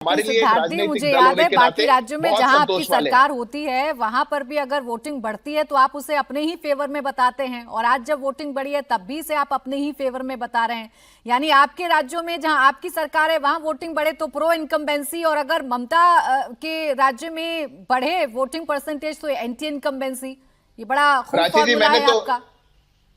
हमारे लिए एक सिद्धार्थ जी, राजनीतिक मुझे दल याद होने है के बाकी नाते राज्यों में बहुत जहां आपकी संतोष वाले हैं। सरकार होती है वहां पर भी अगर वोटिंग बढ़ती है तो आप उसे अपने ही फेवर में बताते हैं, और आज जब वोटिंग बढ़ी है तब भी से आप अपने ही फेवर में बता रहे हैं। यानी आपके राज्यों में जहां आपकी सरकार है वहां वोटिंग बढ़े तो प्रो इनकम्बेंसी, और अगर ममता के राज्य में बढ़े वोटिंग परसेंटेज तो एंटी इनकम्बेंसी। ये बड़ा खूब प्राची जी फॉर्मूला मैंने है तो आपका।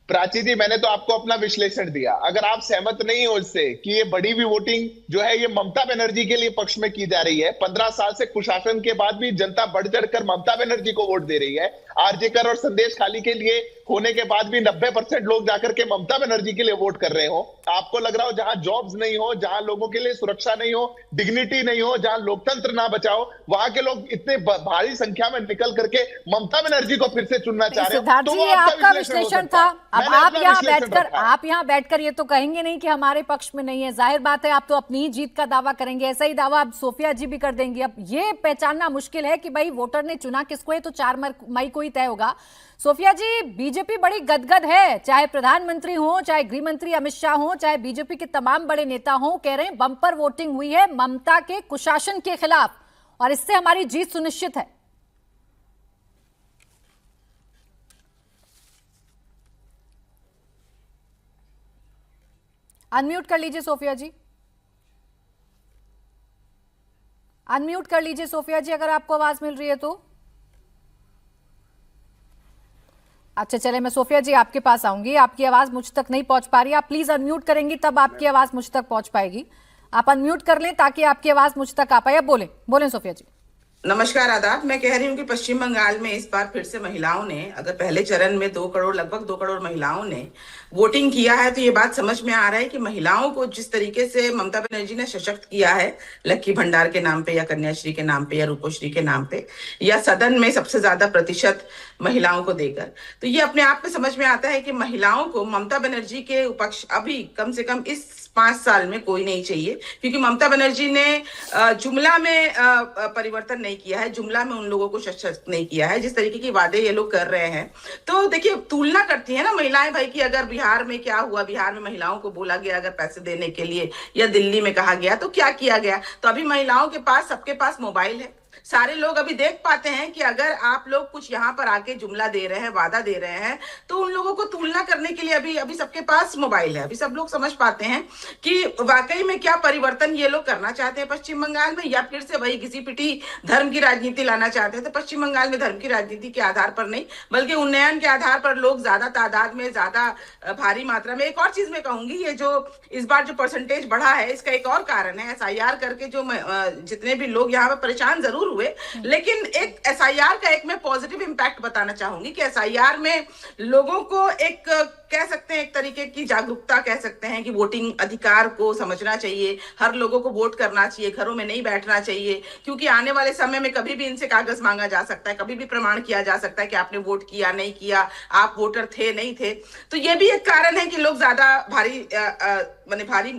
प्राची जी मैंने तो आपको अपना विश्लेषण दिया। अगर आप सहमत नहीं हो इससे कि ये बड़ी हुई वोटिंग जो है ये ममता बनर्जी के लिए पक्ष में की जा रही है, 15 साल से कुशासन के बाद भी जनता बढ़ चढ़कर ममता बनर्जी को वोट दे रही है। आरजेकर और संदेश खाली के लिए होने के बाद भी 90% लोग जाकर के ममता बनर्जी के लिए वोट कर रहे हो। आपको लग रहा हो जहां जॉब्स नहीं हो, जहां लोगों के लिए सुरक्षा नहीं हो, डिग्निटी नहीं हो, जहां लोकतंत्र ना बचाओ, वहां के लोग इतने भारी संख्या में निकल करके ममता बनर्जी को फिर से चुनना चाह रहे हो, सिद्धार्थ तो जी, वो ये आपका आपका विश्लेषण हो विश्लेषण सकता था। है। अब मैंने अपना विश्लेषण रखा है। आप यहाँ बैठकर ये तो कहेंगे नहीं कि हमारे पक्ष में नहीं है। जाहिर बात है आप तो अपनी ही जीत का दावा करेंगे। ऐसा ही दावा अब सोफिया जी भी कर देंगी। अब ये पहचानना मुश्किल है कि भाई वोटर ने चुना किसको है, तो 4 मई को ही तय होगा। सोफिया जी, बीजेपी बड़ी गदगद है, चाहे प्रधानमंत्री हो, चाहे गृह मंत्री अमित शाह हो, चाहे बीजेपी के तमाम बड़े नेता हो, कह रहे हैं बंपर वोटिंग हुई है ममता के कुशासन के खिलाफ और इससे हमारी जीत सुनिश्चित है। अनम्यूट कर लीजिए सोफिया जी, अनम्यूट कर लीजिए सोफिया जी, अगर आपको आवाज मिल रही है तो। अच्छा चले, मैं सोफिया जी आपके पास आऊंगी। आपकी आवाज मुझ तक नहीं पहुंच पा रही, आप प्लीज अनम्यूट करेंगी तब आपकी आवाज मुझ तक पहुंच पाएगी। आप अनम्यूट कर लें ताकि आपकी आवाज मुझ तक आ पाए। अब बोलें बोलें सोफिया जी। नमस्कार, आदाब। मैं कह रही हूँ कि पश्चिम बंगाल में इस बार फिर से महिलाओं ने, अगर पहले चरण में 2 करोड़, लगभग 2 करोड़ महिलाओं ने वोटिंग किया है, तो ये बात समझ में आ रहा है कि महिलाओं को जिस तरीके से ममता बनर्जी ने सशक्त किया है, लक्की भंडार के नाम पे या कन्याश्री के नाम पे या रूपोश्री के नाम पे, या सदन में सबसे ज्यादा प्रतिशत महिलाओं को देकर, तो ये अपने आप में समझ में आता है कि महिलाओं को ममता बनर्जी के उपक्ष अभी कम से कम इस 5 साल में कोई नहीं चाहिए, क्योंकि ममता बनर्जी ने जुमला में परिवर्तन नहीं किया है, जुमला में उन लोगों को सशक्त नहीं किया है जिस तरीके की वादे ये लोग कर रहे हैं। तो देखिए, तुलना करती है ना महिलाएं भाई कि अगर बिहार में क्या हुआ, बिहार में महिलाओं को बोला गया अगर पैसे देने के लिए, या दिल्ली में कहा गया तो क्या किया गया। तो अभी महिलाओं के पास, सबके पास मोबाइल है। सारे लोग अभी देख पाते हैं कि अगर आप लोग कुछ यहाँ पर आके जुमला दे रहे हैं, वादा दे रहे हैं, तो उन लोगों को तुलना करने के लिए अभी अभी सबके पास मोबाइल है। अभी सब लोग समझ पाते हैं कि वाकई में क्या परिवर्तन ये लोग करना चाहते हैं पश्चिम बंगाल में, या फिर से वही घिसी पिटी धर्म की राजनीति लाना चाहते हैं। तो पश्चिम बंगाल में धर्म की राजनीति के आधार पर नहीं, बल्कि उन्नयन के आधार पर लोग ज्यादा तादाद में, ज्यादा भारी मात्रा में। एक और चीज मैं कहूंगी, ये जो इस बार जो परसेंटेज बढ़ा है, इसका एक और कारण है SIR करके जो जितने भी लोग यहाँ पर परेशान जरूर हुए, लेकिन एक SIR का एक मैं पॉजिटिव इंपैक्ट बताना चाहूंगी कि SIR में लोगों को एक, कह सकते हैं एक तरीके की जागरूकता, कह सकते हैं कि वोटिंग अधिकार को समझना चाहिए, हर लोगों को वोट करना चाहिए, घरों में नहीं बैठना चाहिए, क्योंकि आने वाले समय में कभी भी इनसे कागज मांगा जा सकता है, कभी भी प्रमाण किया जा सकता है कि आपने वोट किया नहीं किया, आप वोटर थे नहीं थे। तो ये भी एक कारण है कि लोग ज्यादा भारी भारी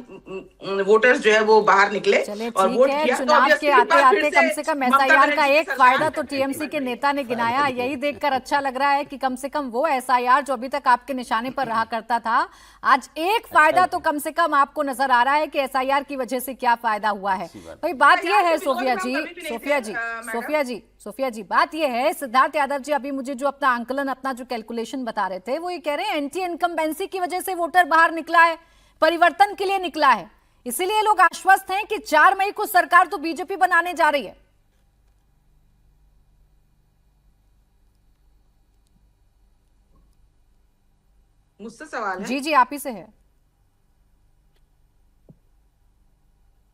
वोटर्स जो है वो बाहर निकले और वोट किया। चुनाव तो के आते आते कम से कम SIR का एक फायदा तो TMC के नेता ने गिनाया। यही देखकर अच्छा लग रहा है कि कम से कम वो SIR जो अभी तक आपके निशाने पर रहा करता था, आज एक फायदा तो कम से कम आपको नजर आ रहा है कि SIR की वजह से क्या फायदा हुआ है। भाई बात यह है सोफिया जी, बात यह है, सिद्धार्थ यादव जी अभी मुझे जो अपना आंकलन, अपना जो कैलकुलेशन बता रहे थे, वो ये कह रहे हैं एंटी इनकम्बेंसी की वजह से वोटर बाहर निकला है, परिवर्तन के लिए निकला है, इसीलिए लोग आश्वस्त हैं कि 4 मई को सरकार तो बीजेपी बनाने जा रही है। मुझसे सवाल है? जी जी, आप ही से है।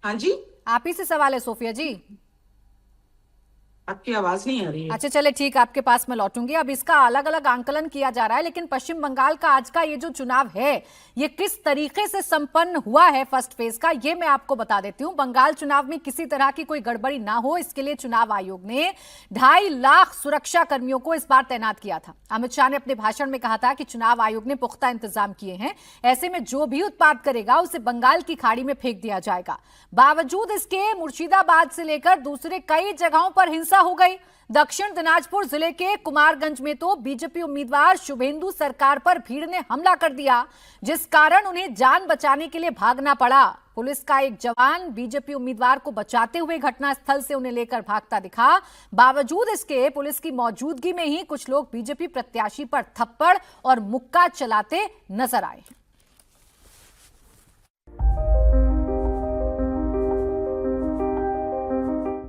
हाँ जी, आप ही से सवाल है सोफिया जी। आपकी आवाज नहीं आ रही है। अच्छा चले ठीक, आपके पास मैं लौटूंगी। अब इसका अलग अलग आंकलन किया जा रहा है, लेकिन पश्चिम बंगाल का आज का ये जो चुनाव है, ये किस तरीके से संपन्न हुआ है फर्स्ट फेज का, ये मैं आपको बता देती हूँ। बंगाल चुनाव में किसी तरह की कोई गड़बड़ी ना हो, इसके लिए चुनाव आयोग ने 2.5 लाख सुरक्षा कर्मियों को इस बार तैनात किया था। अमित शाह ने अपने भाषण में कहा था कि चुनाव आयोग ने पुख्ता इंतजाम किए हैं, ऐसे में जो भी उत्पात करेगा उसे बंगाल की खाड़ी में फेंक दिया जाएगा। बावजूद इसके मुर्शिदाबाद से लेकर दूसरे कई जगहों पर हिंसा हो गई। दक्षिण दिनाजपुर जिले के कुमारगंज में तो बीजेपी उम्मीदवार शुभेंदु सरकार पर भीड़ ने हमला कर दिया, जिस कारण उन्हें जान बचाने के लिए भागना पड़ा। पुलिस का एक जवान बीजेपी उम्मीदवार को बचाते हुए घटनास्थल से उन्हें लेकर भागता दिखा। बावजूद इसके पुलिस की मौजूदगी में ही कुछ लोग बीजेपी प्रत्याशी पर थप्पड़ और मुक्का चलाते नजर आए।